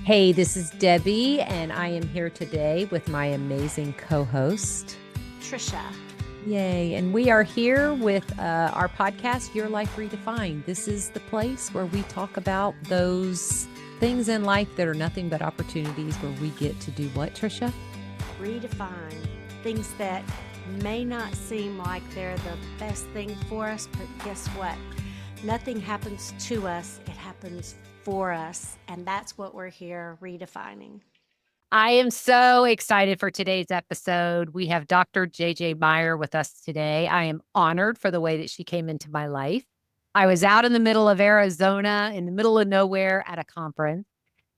Hey, this is Debbie, and I am here today with my amazing co-host, Trisha. Yay. And we are here with our podcast, Your Life Redefined. This is the place where we talk about those things in life that are nothing but opportunities where we get to do what, Trisha? Redefine things that may not seem like they're the best thing for us, but guess what? Nothing happens to us, it happens for us. And that's what we're here redefining. I am so excited for today's episode. We have Dr. JJ Meyer with us today. I am honored for the way that she came into my life. I was out in the middle of Arizona, in the middle of nowhere at a conference,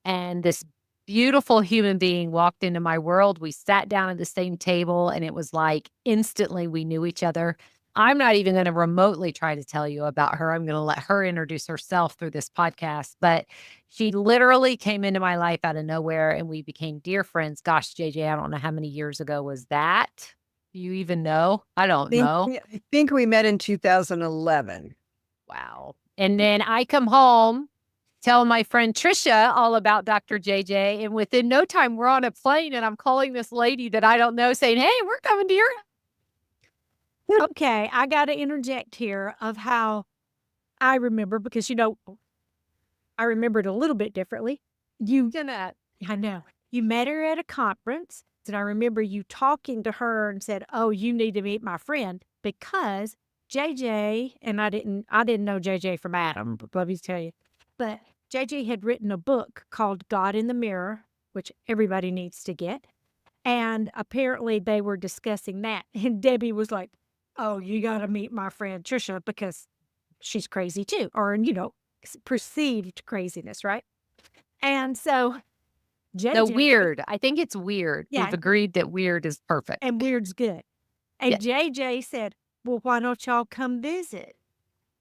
and this beautiful human being walked into my world. We sat down at the same table, and it was like instantly we knew each other. I'm not even going to remotely try to tell you about her. I'm going to let her introduce herself through this podcast. But she literally came into my life out of nowhere and we became dear friends. Gosh, JJ, I don't know how many years ago was that? Do you even know? I don't know. I think we met in 2011. Wow. And then I come home, tell my friend Trisha all about Dr. JJ. And within no time, we're on a plane and I'm calling this lady that I don't know saying, hey, we're coming to your house. Okay, I got to interject here of how I remember, because, I remember it a little bit differently. I know. You met her at a conference, and I remember you talking to her and said, oh, you need to meet my friend, because JJ, and I didn't know JJ from Adam, but let me tell you, but JJ had written a book called God in the Mirror, which everybody needs to get. And apparently they were discussing that. And Debbie was like, oh, you got to meet my friend Trisha because she's crazy too, or, perceived craziness, right? And so JJ. No, weird. I think it's weird. Yeah. We've agreed that weird is perfect. And weird's good. And JJ said, well, why don't y'all come visit?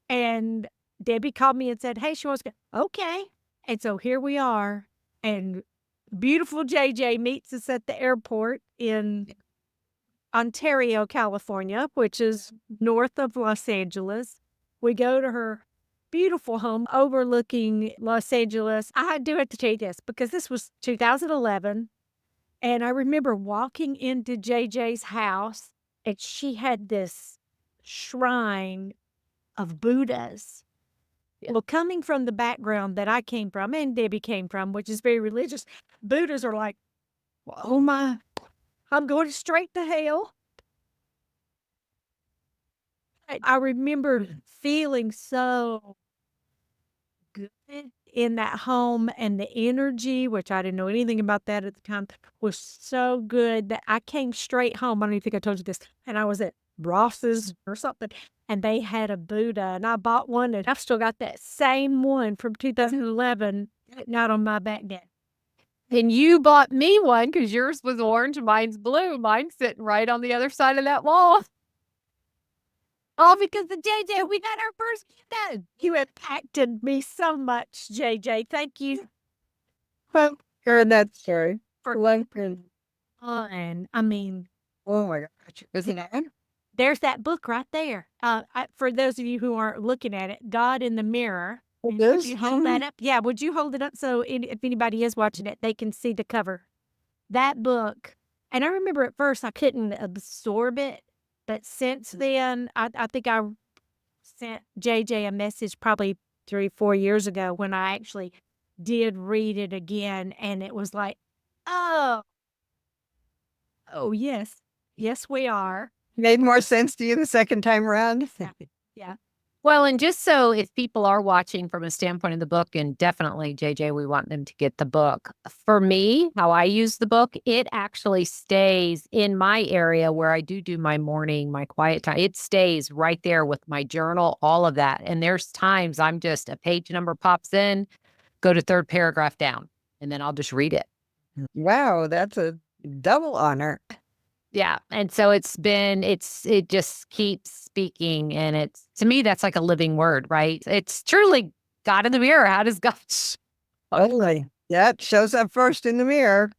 And Debbie called me and said, hey, she wants to go. Okay. And so here we are. And beautiful JJ meets us at the airport in Ontario, California, which is north of Los Angeles. We go to her beautiful home overlooking Los Angeles. I do have to tell you this because this was 2011. And I remember walking into JJ's house and she had this shrine of Buddhas. Yeah. Well, coming from the background that I came from and Debbie came from, which is very religious, Buddhas are like, oh my, I'm going straight to hell. I remember feeling so good in that home, and the energy, which I didn't know anything about that at the time, was so good that I came straight home. I don't even think I told you this. And I was at Ross's or something, and they had a Buddha, and I bought one, and I've still got that same one from 2011 not on my back deck. And you bought me one because yours was orange, mine's blue. Mine's sitting right on the other side of that wall. All because of JJ, we got our first kid. You impacted me so much, JJ. Thank you. Well, heard that story. For Lincoln. And I mean, Oh my gosh. Isn't it? There's that book right there. For those of you who aren't looking at it, God in the Mirror. Would you hold that up? Yeah, would you hold it up so if anybody is watching it, they can see the cover? That book. And I remember at first I couldn't absorb it. But since then, I think I sent JJ a message probably 3-4 years ago when I actually did read it again. And it was like, oh, yes. Yes, we are. Made more sense to you the second time around? Yeah. Well, and just so if people are watching from a standpoint of the book, and definitely, JJ, we want them to get the book. For me, how I use the book, it actually stays in my area where I do my morning, my quiet time. It stays right there with my journal, all of that. And there's times I'm just, a page number pops in, go to third paragraph down, and then I'll just read it. Wow, that's a double honor. Yeah. And so it just keeps speaking. And to me, that's like a living word, right? It's truly God in the mirror. How does God? Totally. Yeah, it shows up first in the mirror.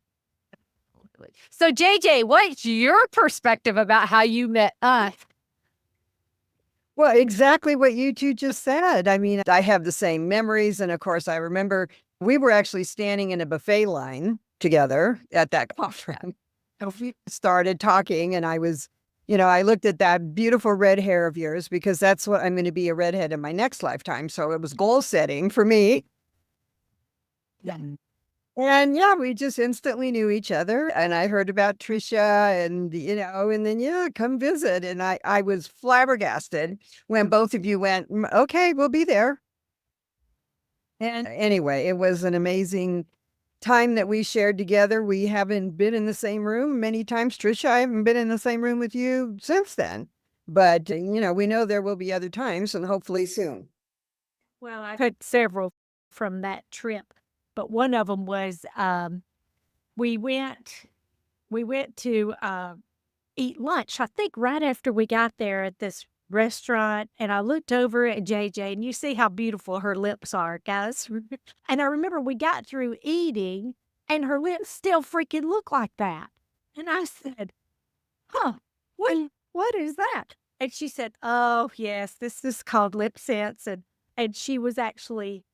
So JJ, what's your perspective about how you met us? Well, exactly what you two just said. I mean, I have the same memories. And of course, I remember We were actually standing in a buffet line together at that conference. So we started talking, and I was, I looked at that beautiful red hair of yours because that's what I'm going to be, a redhead in my next lifetime. So it was goal setting for me. And yeah, we just instantly knew each other. And I heard about Trisha and, and then, yeah, come visit. And I was flabbergasted when both of you went, okay, we'll be there. And anyway, it was an amazing time that we shared together. We haven't been in the same room many times. Trisha, I haven't been in the same room with you since then. But, we know there will be other times, and hopefully soon. Well, I've had several from that trip, but one of them was we went to eat lunch, I think right after we got there at this restaurant, and I looked over at JJ, and you see how beautiful her lips are, guys. And I remember we got through eating, and her lips still freaking look like that. And I said, huh, what is that? And she said, oh, yes, this is called lip sense. And she was actually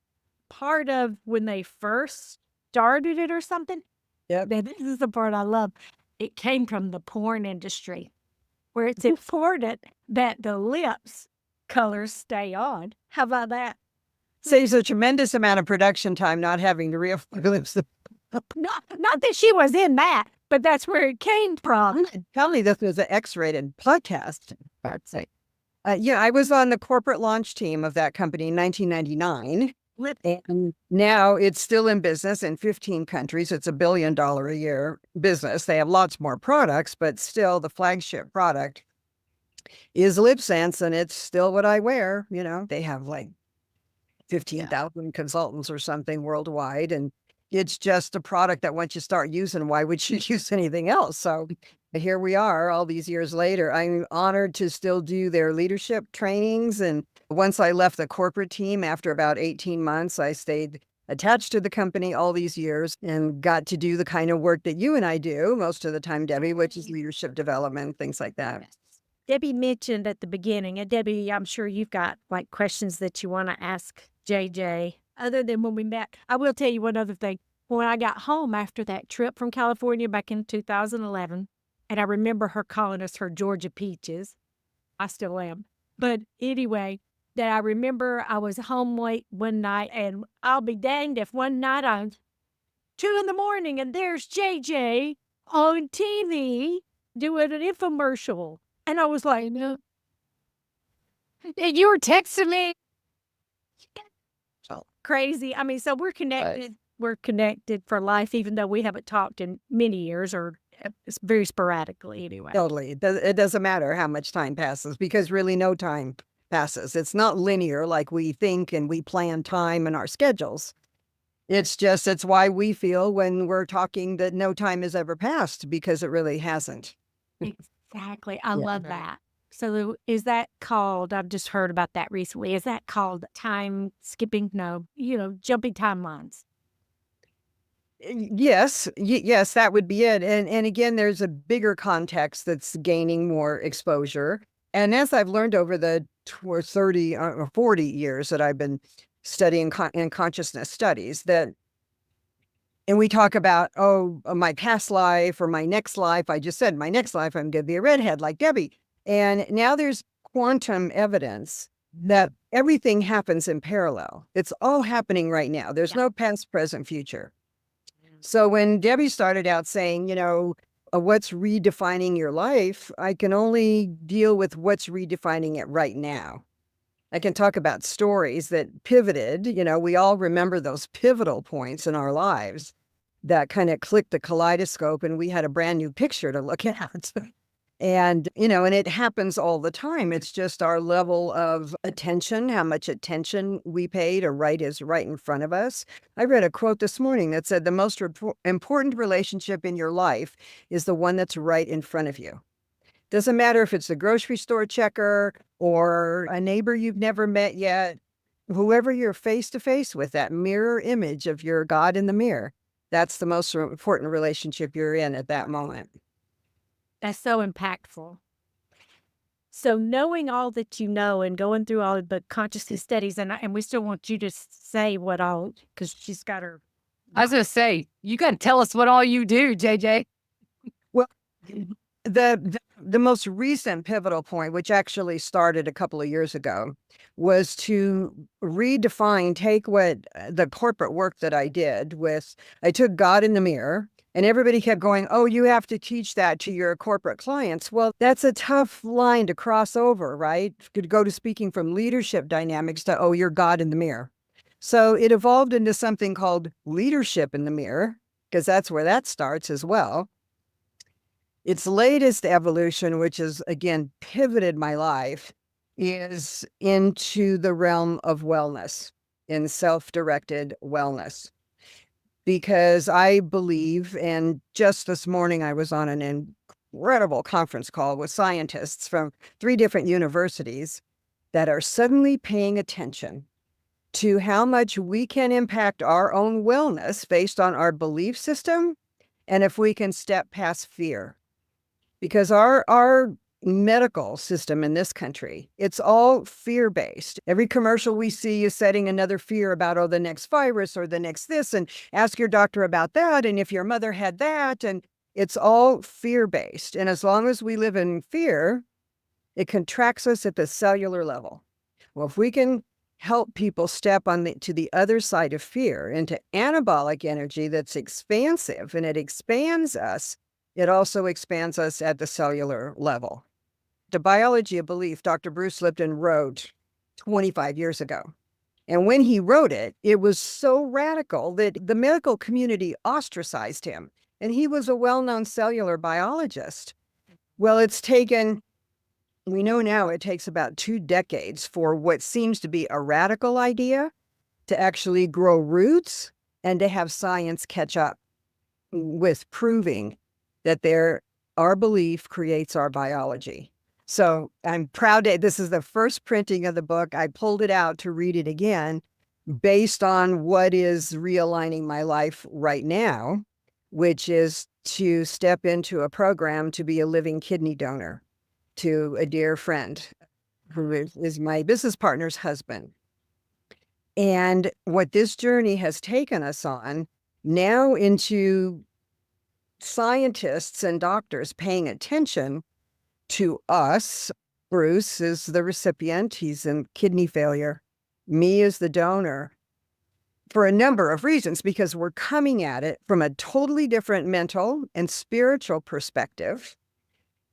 part of when they first started it or something. Yep. Now, this is the part I love. It came from the porn industry, where it's important that the lips colors stay on. How about that? Saves a tremendous amount of production time not having to reapply lips. Not that she was in that, but that's where it came from. Tell me this was an X-rated podcast. I'd say. Yeah, I was on the corporate launch team of that company in 1999. And now it's still in business in 15 countries. It's $1 billion a year business. They have lots more products, but still the flagship product is LipSense, and it's still what I wear. They have like 15,000 consultants or something worldwide. And it's just a product that once you start using, why would you use anything else? So here we are all these years later. I'm honored to still do their leadership trainings. And once I left the corporate team after about 18 months, I stayed attached to the company all these years and got to do the kind of work that you and I do most of the time, Debbie, which is leadership development, things like that. Debbie mentioned at the beginning, and Debbie, I'm sure you've got like questions that you want to ask JJ other than when we met. I will tell you one other thing. When I got home after that trip from California back in 2011, and I remember her calling us her Georgia peaches. I still am. But anyway, that I remember I was home late one night, and I'll be danged if one night I'm 2 a.m. and there's JJ on TV doing an infomercial. And I was like, no. You were texting me. Crazy. I mean, so we're connected. Right. We're connected for life, even though we haven't talked in many years, or it's very sporadically anyway. Totally. It doesn't matter how much time passes, because really no time passes. It's not linear like we think and we plan time in our schedules. It's why we feel when we're talking that no time has ever passed, because it really hasn't. Exactly. I love that. So is that called, I've just heard about that recently, is that called time skipping? No, jumping timelines. Yes, yes, that would be it. And again, there's a bigger context that's gaining more exposure. And as I've learned over the 30 or 40 years that I've been studying in consciousness studies, and we talk about, my past life or my next life. I just said my next life, I'm going to be a redhead like Debbie. And now there's quantum evidence that everything happens in parallel. It's all happening right now. There's no past, present, future. So when Debbie started out saying, what's redefining your life, I can only deal with what's redefining it right now. I can talk about stories that pivoted. We all remember those pivotal points in our lives that kind of clicked the kaleidoscope, and we had a brand new picture to look at. And, and it happens all the time. It's just our level of attention, how much attention we pay to right is right in front of us. I read a quote this morning that said the most important relationship in your life is the one that's right in front of you. Doesn't matter if it's a grocery store checker or a neighbor you've never met yet, whoever you're face to face with, that mirror image of your God in the mirror, that's the most important relationship you're in at that moment. That's so impactful. So knowing all that you know and going through all the consciousness studies, and we still want you to say what all, because she's got her. I was going to say, you got to tell us what all you do, JJ. Well, the most recent pivotal point, which actually started a couple of years ago, was to take what the corporate work that I did with, I took God in the mirror, and everybody kept going, oh, you have to teach that to your corporate clients. Well, that's a tough line to cross over, right? To go to speaking from leadership dynamics to, oh, you're God in the mirror. So it evolved into something called leadership in the mirror, because that's where that starts as well. Its latest evolution, which has, again, pivoted my life, is into the realm of wellness, in self-directed wellness. Because I believe, and just this morning I was on an incredible conference call with scientists from 3 different universities that are suddenly paying attention to how much we can impact our own wellness based on our belief system, and if we can step past fear. Because our medical system in this country, it's all fear-based. Every commercial we see is setting another fear about, oh, the next virus or the next this, and ask your doctor about that, and if your mother had that, and it's all fear-based. And as long as we live in fear, it contracts us at the cellular level. Well, if we can help people step to the other side of fear, into anabolic energy that's expansive, and it expands us, it also expands us at the cellular level. The Biology of Belief, Dr. Bruce Lipton wrote 25 years ago. And when he wrote it, it was so radical that the medical community ostracized him. And he was a well-known cellular biologist. Well, we know now it takes about 2 decades for what seems to be a radical idea to actually grow roots and to have science catch up with proving that our belief creates our biology. So I'm proud this is the first printing of the book. I pulled it out to read it again based on what is realigning my life right now, which is to step into a program to be a living kidney donor to a dear friend who is my business partner's husband. And what this journey has taken us on now into scientists and doctors paying attention to us. Bruce is the recipient. He's in kidney failure. Me as the donor, for a number of reasons, because we're coming at it from a totally different mental and spiritual perspective.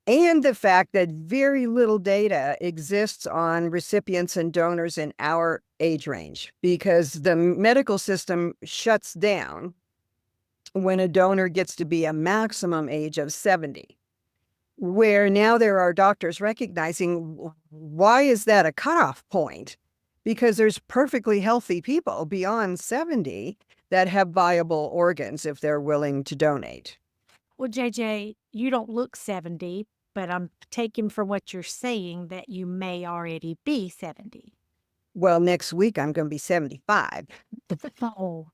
And the fact that very little data exists on recipients and donors in our age range, because the medical system shuts down when a donor gets to be a maximum age of 70, where now there are doctors recognizing, why is that a cutoff point? Because there's perfectly healthy people beyond 70 that have viable organs if they're willing to donate. Well, JJ, you don't look 70, but I'm taking from what you're saying that you may already be 70. Well, next week I'm going to be 75. Oh.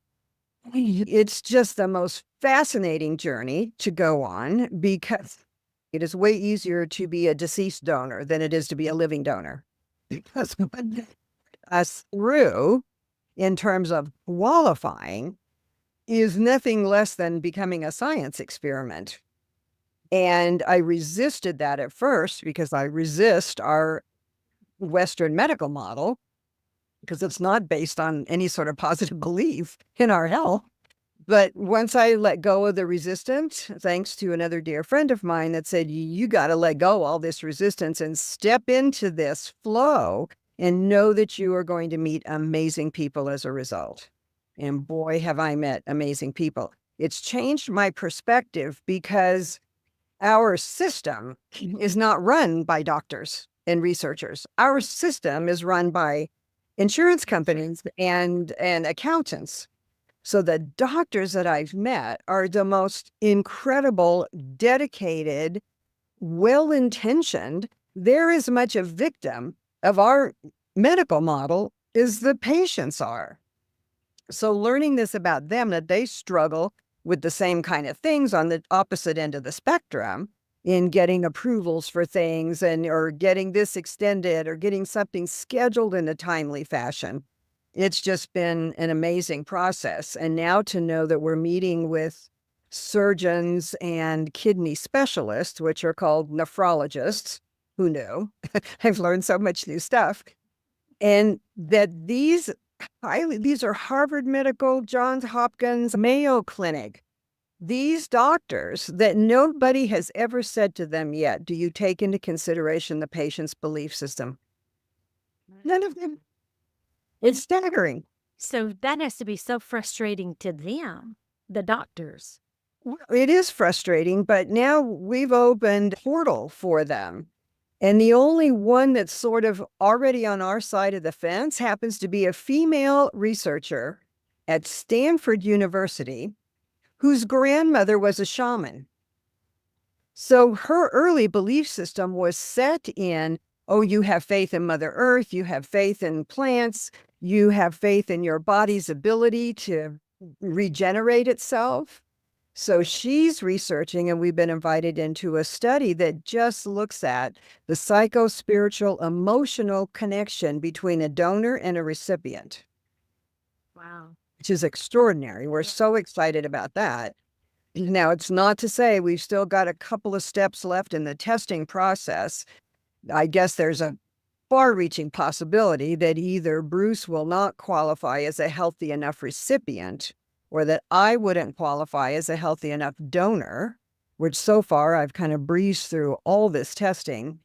It's just the most fascinating journey to go on, because it is way easier to be a deceased donor than it is to be a living donor. Because what us through in terms of qualifying is nothing less than becoming a science experiment. And I resisted that at first because I resist our Western medical model, because it's not based on any sort of positive belief in our health. But once I let go of the resistance, thanks to another dear friend of mine that said, you got to let go all this resistance and step into this flow and know that you are going to meet amazing people as a result. And boy, have I met amazing people. It's changed my perspective, because our system is not run by doctors and researchers. Our system is run by insurance companies and accountants. So the doctors that I've met are the most incredible, dedicated, well-intentioned. They're as much a victim of our medical model as the patients are. So learning this about them, that they struggle with the same kind of things on the opposite end of the spectrum, in getting approvals for things or getting this extended or getting something scheduled in a timely fashion. It's just been an amazing process. And now to know that we're meeting with surgeons and kidney specialists, which are called nephrologists, who knew? I've learned so much new stuff. And that these are Harvard Medical, Johns Hopkins, Mayo Clinic. These doctors that nobody has ever said to them yet, do you take into consideration the patient's belief system? None of them. It's staggering. So that has to be so frustrating to them, the doctors. Well, it is frustrating, but now we've opened a portal for them. And the only one that's sort of already on our side of the fence happens to be a female researcher at Stanford University whose grandmother was a shaman. So her early belief system was set in, oh, you have faith in Mother Earth, you have faith in plants, you have faith in your body's ability to regenerate itself. So she's researching, and we've been invited into a study that just looks at the psycho-spiritual emotional connection between a donor and a recipient. Wow. Which is extraordinary. We're so excited about that. Now, it's not to say we've still got a couple of steps left in the testing process. I guess there's a far-reaching possibility that either Bruce will not qualify as a healthy enough recipient, or that I wouldn't qualify as a healthy enough donor, which so far I've kind of breezed through all this testing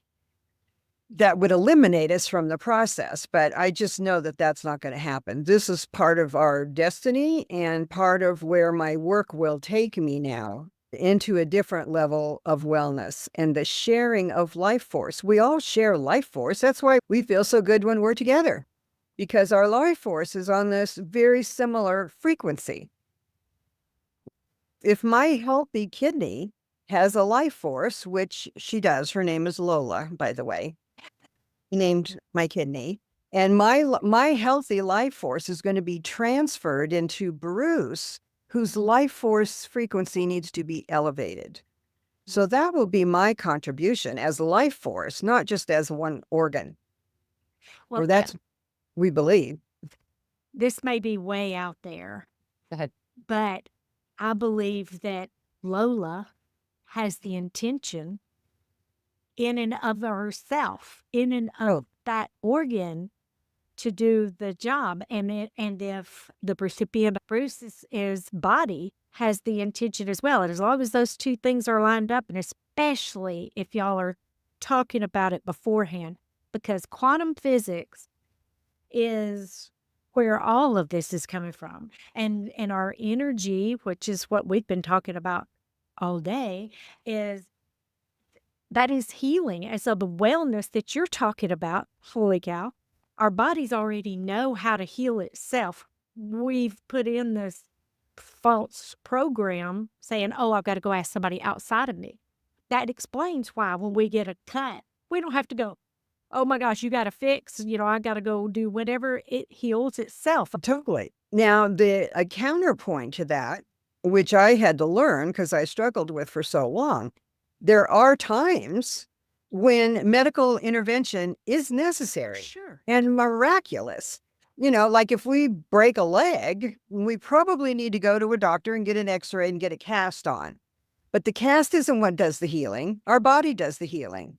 that would eliminate us from the process. But I just know that that's not going to happen. This is part of our destiny and part of where my work will take me now into a different level of wellness and the sharing of life force. We all share life force. That's why we feel so good when we're together, because our life force is on this very similar frequency. If my healthy kidney has a life force, which she does, her name is Lola, by the way, named my kidney, and my healthy life force is going to be transferred into Bruce, whose life force frequency needs to be elevated. So that will be my contribution as life force, not just as one organ. Well, Or that's, we believe. this may be way out there, Go ahead. but I believe that Lola has the intention in and of herself, in and of that organ, to do the job. And if the recipient, Bruce's body, has the intention as well. And as long as those two things are lined up, and especially if y'all are talking about it beforehand, because quantum physics is where all of this is coming from. And our energy, which is what we've been talking about all day, that is healing. And so the wellness that you're talking about, holy cow, our bodies already know how to heal itself. We've put in this false program saying, oh, I've got to go ask somebody outside of me. That explains why when we get a cut, we don't have to go, oh my gosh, you got to fix, I got to go do whatever. It heals itself. Totally. Now, a counterpoint to that, which I had to learn because I struggled with for so long, there are times when medical intervention is necessary. Sure. And miraculous. Like if we break a leg, we probably need to go to a doctor and get an x-ray and get a cast on. But the cast isn't what does the healing. Our body does the healing.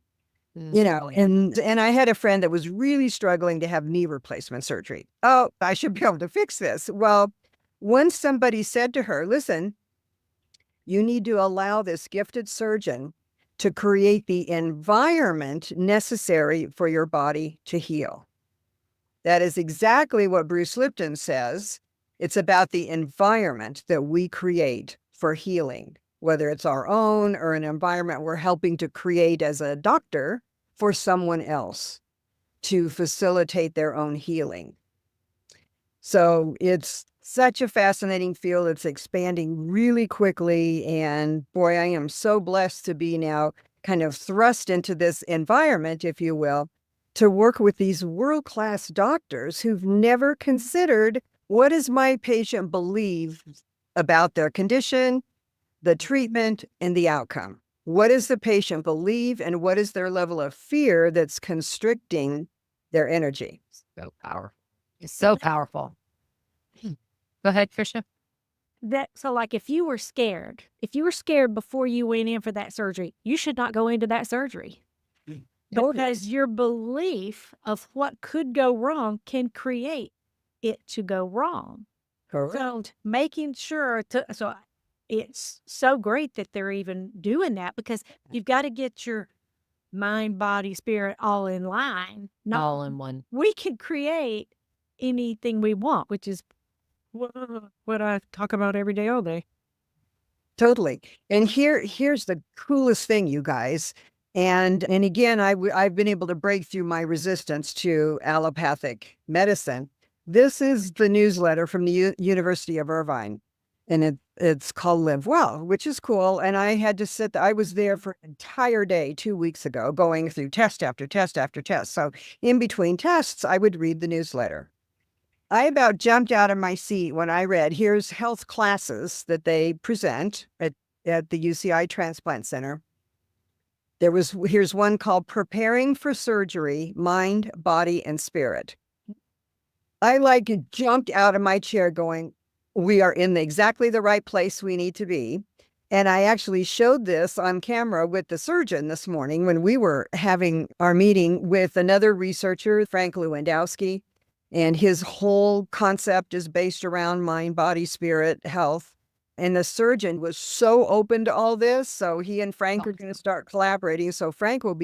And I had a friend that was really struggling to have knee replacement surgery. Oh, I should be able to fix this. Well, once somebody said to her, listen, you need to allow this gifted surgeon to create the environment necessary for your body to heal. That is exactly what Bruce Lipton says. It's about the environment that we create for healing, whether it's our own or an environment we're helping to create as a doctor for someone else to facilitate their own healing. So it's such a fascinating field. It's expanding really quickly. And boy, I am so blessed to be now kind of thrust into this environment, if you will, to work with these world-class doctors who've never considered what does my patient believe about their condition, the treatment, and the outcome. What does the patient believe, and what is their level of fear that's constricting their energy? So powerful. It's so powerful. Go ahead, Tricia. So like if you were scared before you went in for that surgery, you should not go into that surgery. Because your belief of what could go wrong can create it to go wrong. Correct. So making sure it's so great that they're even doing that, because you've got to get your mind, body, spirit all in line. All in one. We can create anything we want, which is what I talk about every day, all day. Totally. And here's the coolest thing, you guys. And again, I've been able to break through my resistance to allopathic medicine. This is the newsletter from the University of Irvine, and it's called Live Well, which is cool. And I had to I was there for an entire day 2 weeks ago, going through test after test after test. So in between tests, I would read the newsletter. I about jumped out of my seat when I read, here's health classes that they present at the UCI Transplant Center. Here's one called Preparing for Surgery, Mind, Body, and Spirit. I jumped out of my chair going, we are in exactly the right place we need to be. And I actually showed this on camera with the surgeon this morning when we were having our meeting with another researcher, Frank Lewandowski. And his whole concept is based around mind, body, spirit, health. And the surgeon was so open to all this. So he and Frank are going to start collaborating. So Frank will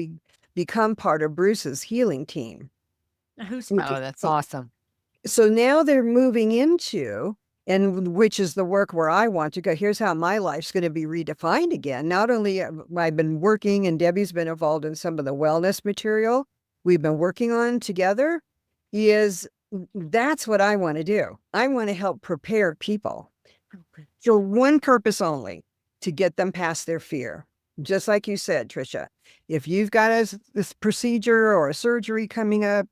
become part of Bruce's healing team. Oh, that's awesome. So now they're moving into, and which is the work where I want to go. Here's how my life's going to be redefined again. Not only have I've been working, and Debbie's been involved in some of the wellness material we've been working on together, that's what I want to do. I want to help prepare people for one purpose only, to get them past their fear. Just like you said, Tricia, if you've got this procedure or a surgery coming up,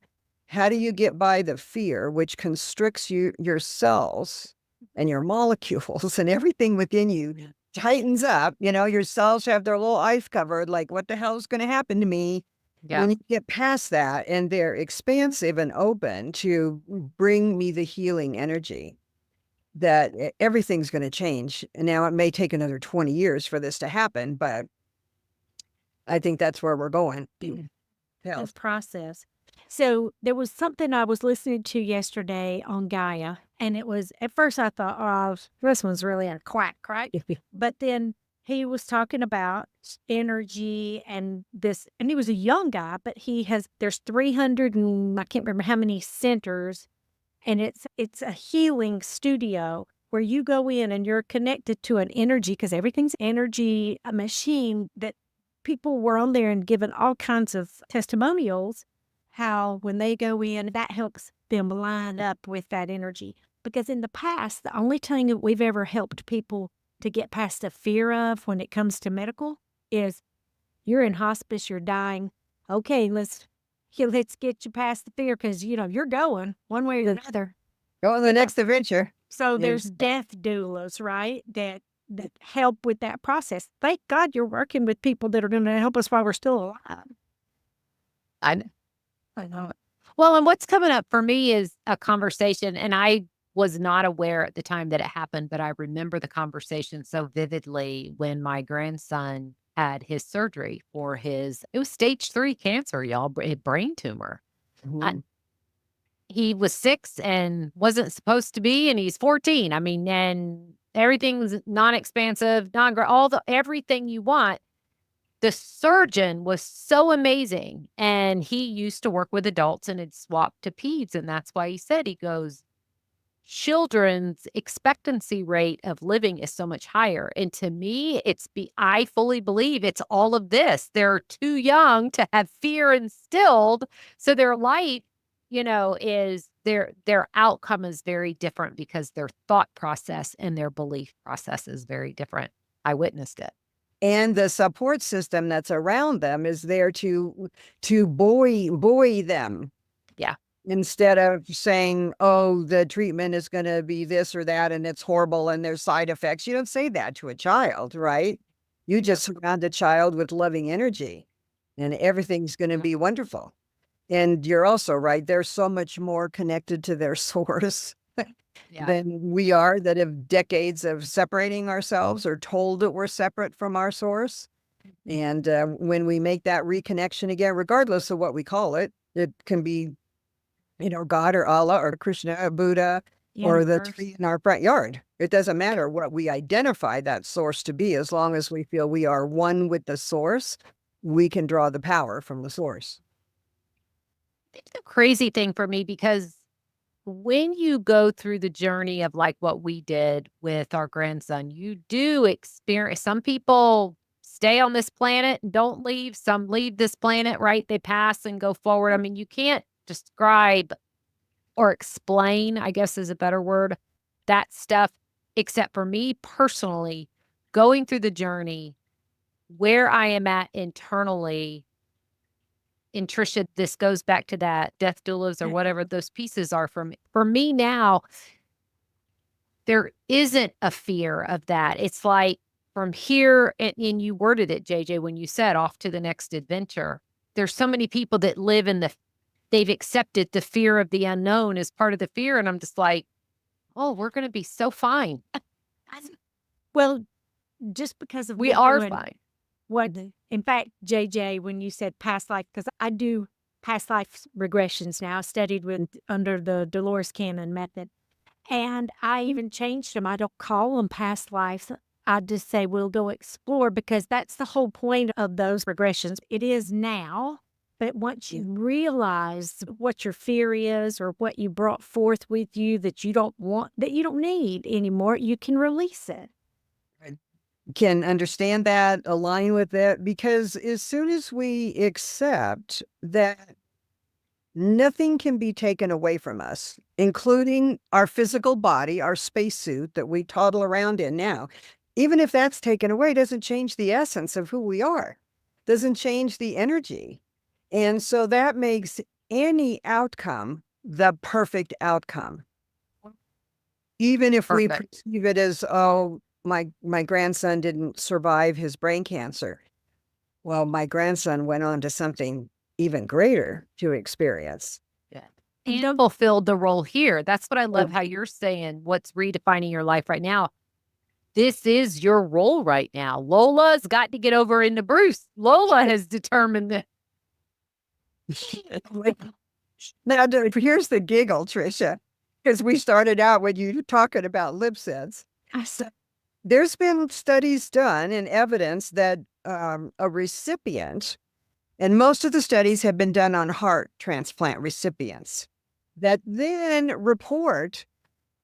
how do you get by the fear, which constricts your cells and your molecules and everything within you tightens up? Your cells have their little ice covered, like, what the hell is going to happen to me? Yeah. When you get past that and they're expansive and open to bring me the healing energy, that everything's going to change. And now it may take another 20 years for this to happen, but I think that's where we're going. This process. So there was something I was listening to yesterday on Gaia, and it was, at first I thought, oh, this one's really a quack, right? But then he was talking about energy and this, and he was a young guy, but there's 300 and I can't remember how many centers, and it's a healing studio where you go in and you're connected to an energy, because everything's energy, a machine, that people were on there and given all kinds of testimonials, how when they go in, that helps them line up with that energy. Because in the past, the only thing that we've ever helped people to get past the fear of when it comes to medical is, you're in hospice, you're dying. Okay, let's get you past the fear, because you're going one way or another. Go on the next adventure. So there's death doulas, right? That help with that process. Thank God you're working with people that are going to help us while we're still alive. I know it. Well, and what's coming up for me is a conversation, and I was not aware at the time that it happened, but I remember the conversation so vividly when my grandson had his surgery for it was stage 3 cancer, y'all, brain tumor. Mm-hmm. He was 6 and wasn't supposed to be, and he's 14. I mean, and everything was non-expansive, everything you want. The surgeon was so amazing, and he used to work with adults and had swapped to peds, and that's why he goes, children's expectancy rate of living is so much higher. And to me, I fully believe it's all of this. They're too young to have fear instilled. So their life, is their outcome is very different, because their thought process and their belief process is very different. I witnessed it. And the support system that's around them is there to buoy them. Yeah. Instead of saying, oh, the treatment is going to be this or that, and it's horrible and there's side effects. You don't say that to a child, right? You just surround a child with loving energy and everything's going to be wonderful. And you're also right. They're so much more connected to their source Yeah. than we are, that have decades of separating ourselves or told that we're separate from our source. And when we make that reconnection again, regardless of what we call it, it can be, God or Allah or Krishna or Buddha or the tree in our front yard. It doesn't matter what we identify that source to be, as long as we feel we are one with the source, we can draw the power from the source. It's a crazy thing for me because when you go through the journey of like what we did with our grandson, you do experience, some people stay on this planet and don't leave. Some leave this planet, right? They pass and go forward. I mean, you can't describe or explain, I guess is a better word, that stuff, except for me personally, going through the journey where I am at internally. And Trisha, this goes back to that death doulas or whatever those pieces are for me now. There isn't a fear of that. It's like from here, and you worded it, JJ, when you said off to the next adventure. There's so many people that live in they've accepted the fear of the unknown as part of the fear. And I'm just like, oh, we're going to be so fine. Well, just because of We are fine. What, in fact, JJ, when you said past life, because I do past life regressions now, studied under the Dolores Cannon method, and I even changed them. I don't call them past lives. I just say we'll go explore, because that's the whole point of those regressions. It is now, but once you realize what your fear is or what you brought forth with you that you don't want, that you don't need anymore, you can release it. Can understand that, align with it, because as soon as we accept that nothing can be taken away from us, including our physical body, our spacesuit that we toddle around in now, even if that's taken away, doesn't change the essence of who we are, doesn't change the energy. And so that makes any outcome the perfect outcome. Even if we perceive it as, oh, my grandson didn't survive his brain cancer. Well, my grandson went on to something even greater to experience. Yeah. And fulfilled the role here. That's what I love how you're saying what's redefining your life right now. This is your role right now. Lola's got to get over into Bruce. Lola has determined that. Now, here's the giggle, Trisha, because we started out when you were talking about lip sense. There's been studies done and evidence that a recipient, and most of the studies have been done on heart transplant recipients, that then report,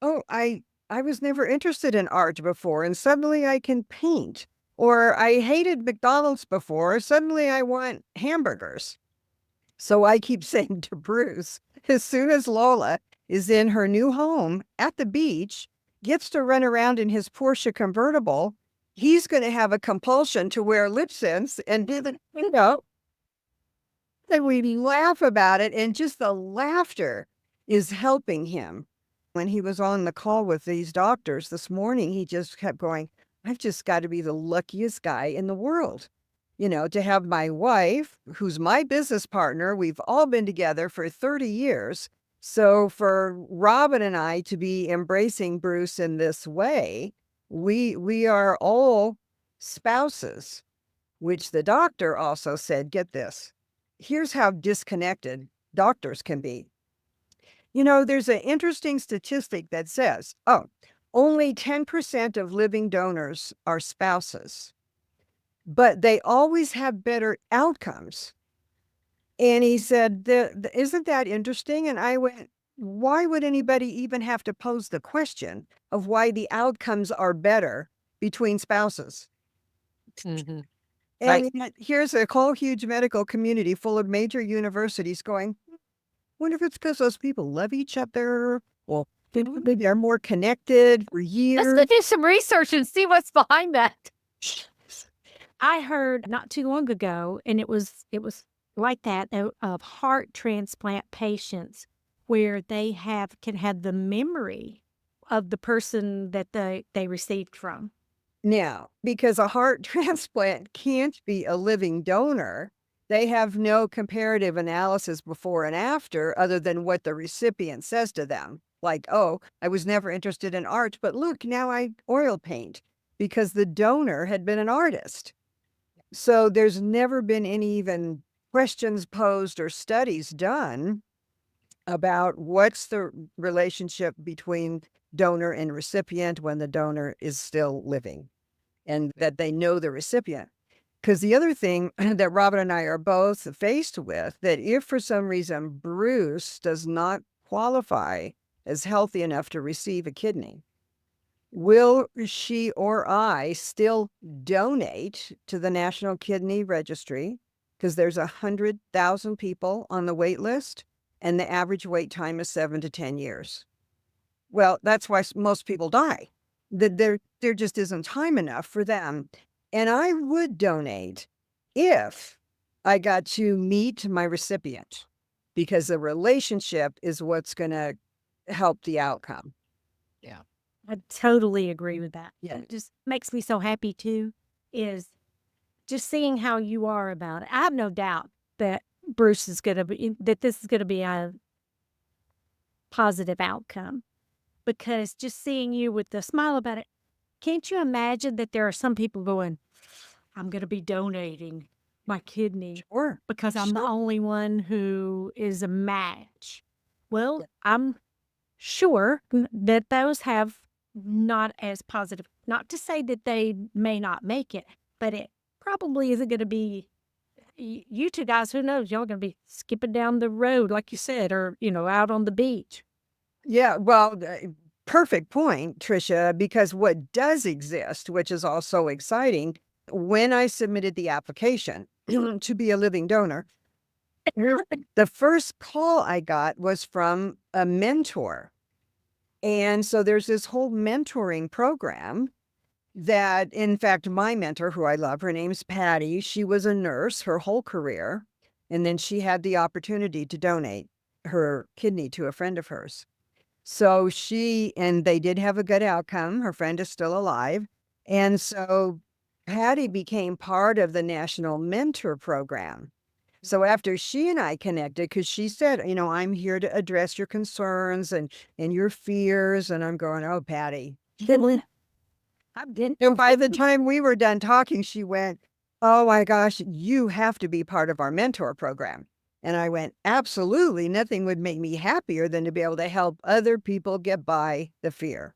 oh, I was never interested in art before, and suddenly I can paint. Or I hated McDonald's before, suddenly I want hamburgers. So I keep saying to Bruce, as soon as Lola is in her new home at the beach, gets to run around in his Porsche convertible, he's going to have a compulsion to wear lip sense and do the, and we laugh about it. And just the laughter is helping him. When he was on the call with these doctors this morning, he just kept going, I've just got to be the luckiest guy in the world, to have my wife, who's my business partner. We've all been together for 30 years. So for Robin and I to be embracing Bruce in this way, we are all spouses, which the doctor also said, get this, here's how disconnected doctors can be. There's an interesting statistic that says, only 10% of living donors are spouses, but they always have better outcomes. And he said, isn't that interesting? And I went, why would anybody even have to pose the question of why the outcomes are better between spouses? Mm-hmm. And yet here's a whole huge medical community full of major universities going, wonder if it's because those people love each other. Well, maybe they're more connected for years. Let's do some research and see what's behind that. I heard not too long ago, and it was like that, of heart transplant patients where they can have the memory of the person that they received from. Now, because a heart transplant can't be a living donor, they have no comparative analysis before and after other than what the recipient says to them. Like, oh, I was never interested in art, but look, now I oil paint because the donor had been an artist. So there's never been any even questions posed or studies done about what's the relationship between donor and recipient when the donor is still living and that they know the recipient. Because the other thing that Robin and I are both faced with, that if for some reason Bruce does not qualify as healthy enough to receive a kidney, will she or I still donate to the National Kidney Registry? Because there's 100,000 people on the wait list, and the average wait time is 7 to 10 years. Well, that's why most people die. There just isn't time enough for them. And I would donate if I got to meet my recipient, because the relationship is what's going to help the outcome. Yeah. I totally agree with that. Yeah. It just makes me so happy too, is just seeing how you are about it. I have no doubt that Bruce is going to be, that this is going to be a positive outcome, because just seeing you with the smile about it, can't you imagine that there are some people going, I'm going to be donating my kidney Sure. because I'm the only one who is a match. Well, I'm sure that those have not as positive, not to say that they may not make it, but it probably isn't going to be, you two guys, who knows, y'all going to be skipping down the road, like you said, or, out on the beach. Yeah, well, perfect point, Tricia, because what does exist, which is also exciting, when I submitted the application to be a living donor, the first call I got was from a mentor. And so there's this whole mentoring program that, in fact, my mentor, who I love, her name's Patty, she was a nurse her whole career. And then she had the opportunity to donate her kidney to a friend of hers. So and they did have a good outcome. Her friend is still alive. And so Patty became part of the National Mentor Program. So after she and I connected, because she said, I'm here to address your concerns and your fears. And I'm going, oh, Patty. And by the time we were done talking, she went, oh my gosh, you have to be part of our mentor program. And I went, absolutely. Nothing would make me happier than to be able to help other people get by the fear.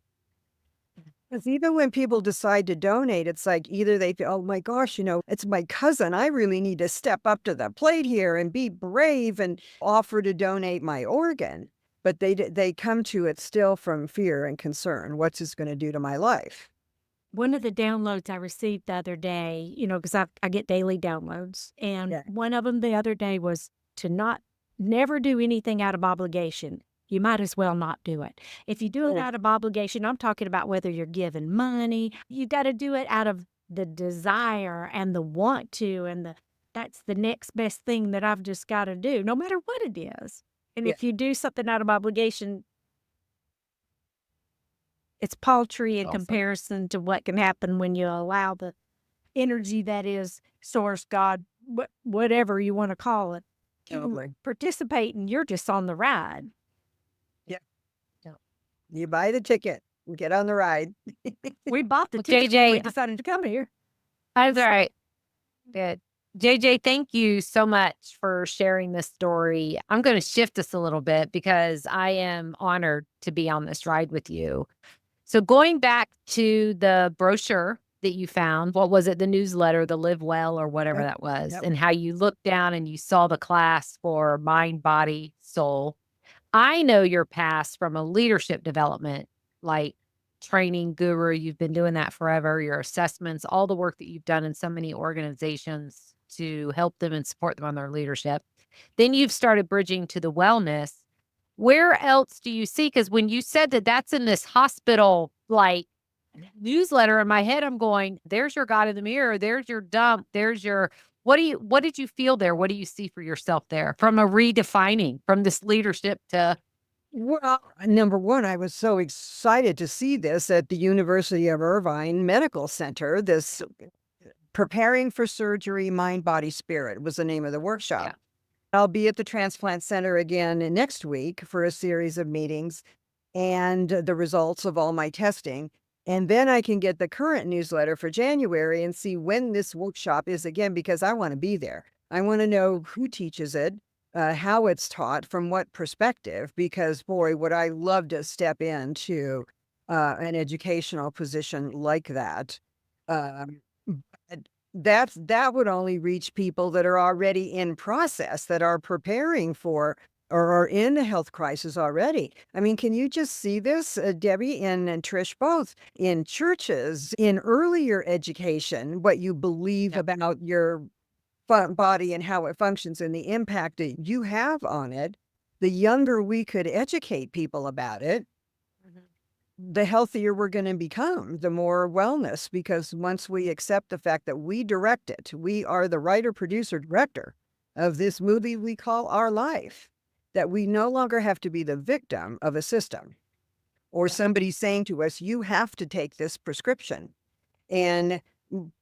Because even when people decide to donate, it's like either they feel, oh my gosh, it's my cousin. I really need to step up to the plate here and be brave and offer to donate my organ. But they come to it still from fear and concern. What's this going to do to my life? One of the downloads I received the other day, because I get daily downloads, and one of them the other day was to never do anything out of obligation. You might as well not do it. If you do it out of obligation, I'm talking about whether you're giving money, you got to do it out of the desire and the want to, and that's the next best thing that I've just got to do, no matter what it is. And if you do something out of obligation, it's paltry in comparison to what can happen when you allow the energy that is source, God, whatever you want to call it, to participate, and you're just on the ride. Yeah. You buy the ticket and get on the ride. We bought the ticket when we decided to come here. That's all right. Good. JJ, thank you so much for sharing this story. I'm going to shift us a little bit because I am honored to be on this ride with you. So going back to the brochure that you found, what was it? The newsletter, the Live Well or whatever that was, and how you looked down and you saw the class for mind, body, soul. I know your past from a leadership development, like training guru. You've been doing that forever, your assessments, all the work that you've done in so many organizations to help them and support them on their leadership. Then you've started bridging to the wellness. Where else do you see? Because when you said that that's in this hospital, like newsletter, in my head, I'm going, there's your God in the mirror. There's your dump. There's your, what did you feel there? What do you see for yourself there from a redefining from this leadership to Well, number one, I was so excited to see this at the University of Irvine Medical Center. This Preparing for Surgery, Mind, Body, Spirit was the name of the workshop. Yeah. I'll be at the Transplant Center again next week for a series of meetings and the results of all my testing. And then I can get the current newsletter for January and see when this workshop is again, because I want to be there. I want to know who teaches it, how it's taught, from what perspective, because boy, would I love to step into an educational position like that. Um, that would only reach people that are already in process, that are preparing for or are in a health crisis already. I mean, can you just see this, Debbie and Trish, both in churches, in earlier education, what you believe about your body and how it functions and the impact that you have on it? The younger we could educate people about it, the healthier we're going to become, the more wellness, because once we accept the fact that we direct it, we are the writer, producer, director of this movie we call our life, that we no longer have to be the victim of a system or somebody saying to us, you have to take this prescription. And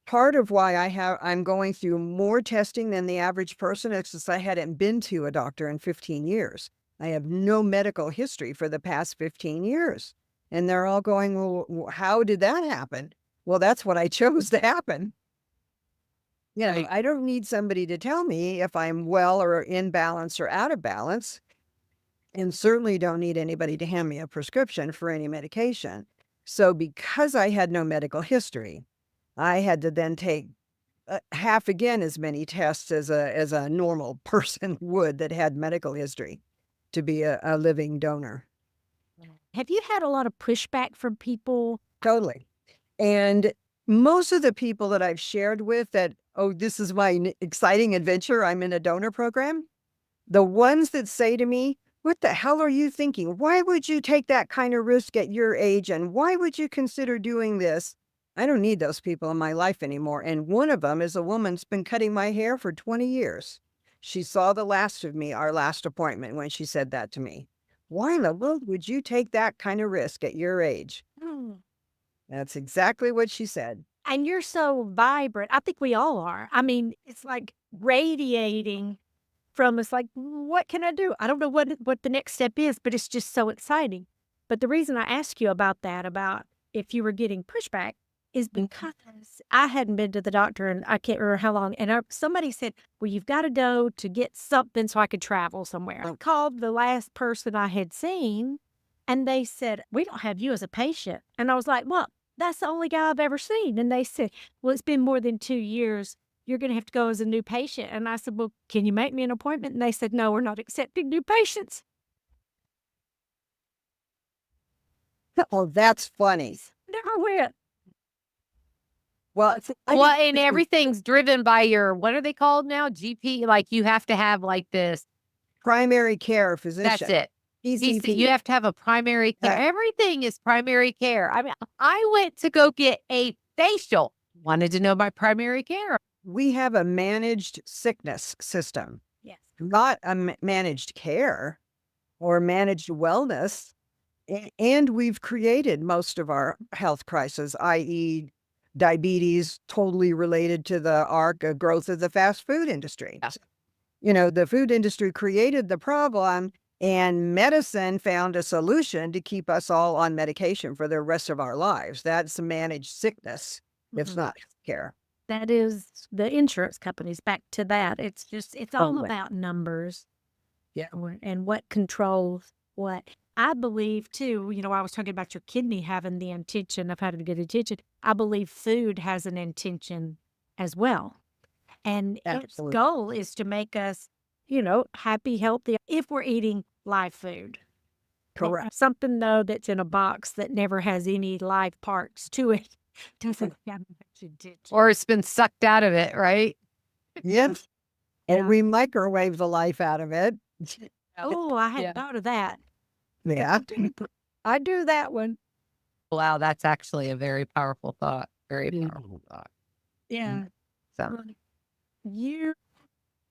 part of why I'm going through more testing than the average person is because I hadn't been to a doctor in 15 years. I have no medical history for the past 15 years. And they're all going, well, how did that happen? Well, that's what I chose to happen. You know, I don't need somebody to tell me if I'm well or in balance or out of balance. And certainly don't need anybody to hand me a prescription for any medication. So because I had no medical history, I had to then take half again as many tests as a normal person would that had medical history to be a living donor. Have you had a lot of pushback from people? Totally. And most of the people that I've shared with that, oh, this is my exciting adventure, I'm in a donor program, the ones that say to me, what the hell are you thinking? Why would you take that kind of risk at your age? And why would you consider doing this? I don't need those people in my life anymore. And one of them is a woman who's been cutting my hair for 20 years. She saw the last of me, our last appointment, when she said that to me. Why in the world would you take that kind of risk at your age? That's exactly what she said. And you're so vibrant. I think we all are. I mean, it's like radiating from us, like, what can I do? I don't know what the next step is, but it's just so exciting. But the reason I asked you about that, about if you were getting pushback, is because I hadn't been to the doctor and I can't remember how long. And somebody said, well, you've got to go to get something so I could travel somewhere. I called the last person I had seen and they said, we don't have you as a patient. And I was like, well, that's the only guy I've ever seen. And they said, well, it's been more than 2 years. You're going to have to go as a new patient. And I said, well, can you make me an appointment? And they said, no, we're not accepting new patients. Oh, that's funny. Never went. Well, And everything's driven by your, what are they called now? GP? Like you have to have like this. Primary care physician. That's it. PCP. You have to have a primary care. Everything is primary care. I mean, I went to go get a facial, wanted to know my primary care. We have a managed sickness system. Yes. Not a managed care or managed wellness. And we've created most of our health crises, i.e. diabetes, totally related to the growth of the fast food industry. Yeah. You know, the food industry created the problem and medicine found a solution to keep us all on medication for the rest of our lives. That's managed sickness. It's not care. That is the insurance companies. Back to that. It's all about numbers. Yeah. And what controls what. I believe too, you know, I was talking about your kidney having the intention of having a good intention. I believe food has an intention as well. And its goal is to make us, you know, happy, healthy, if we're eating live food. Correct. Something, though, that's in a box that never has any live parts to it. Doesn't have much intention. Or it's been sucked out of it, right? Yes. And we microwave the life out of it. Oh, I hadn't thought of that. Yeah. I do that one. Wow, that's actually a very powerful thought. Very powerful thought. Yeah. So You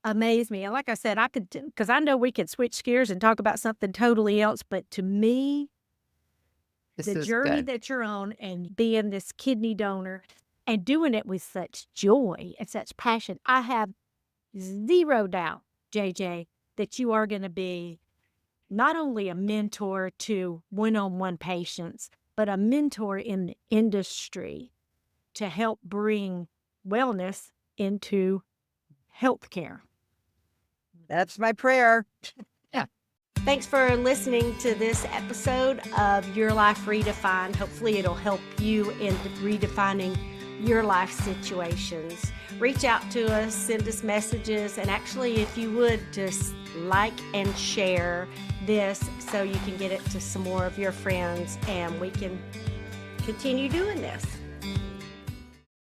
amaze me. And like I said, I could, because I know we could switch gears and talk about something totally else, but to me, This the is journey good. that you're on and being this kidney donor and doing it with such joy and such passion, I have zero doubt, JJ, that you are going to be not only a mentor to one-on-one patients, but a mentor in the industry to help bring wellness into healthcare. That's my prayer. Thanks for listening to this episode of Your Life Redefined. Hopefully, it'll help you in redefining your life situations. Reach out to us, send us messages, and actually, if you would, just like and share this so you can get it to some more of your friends and we can continue doing this.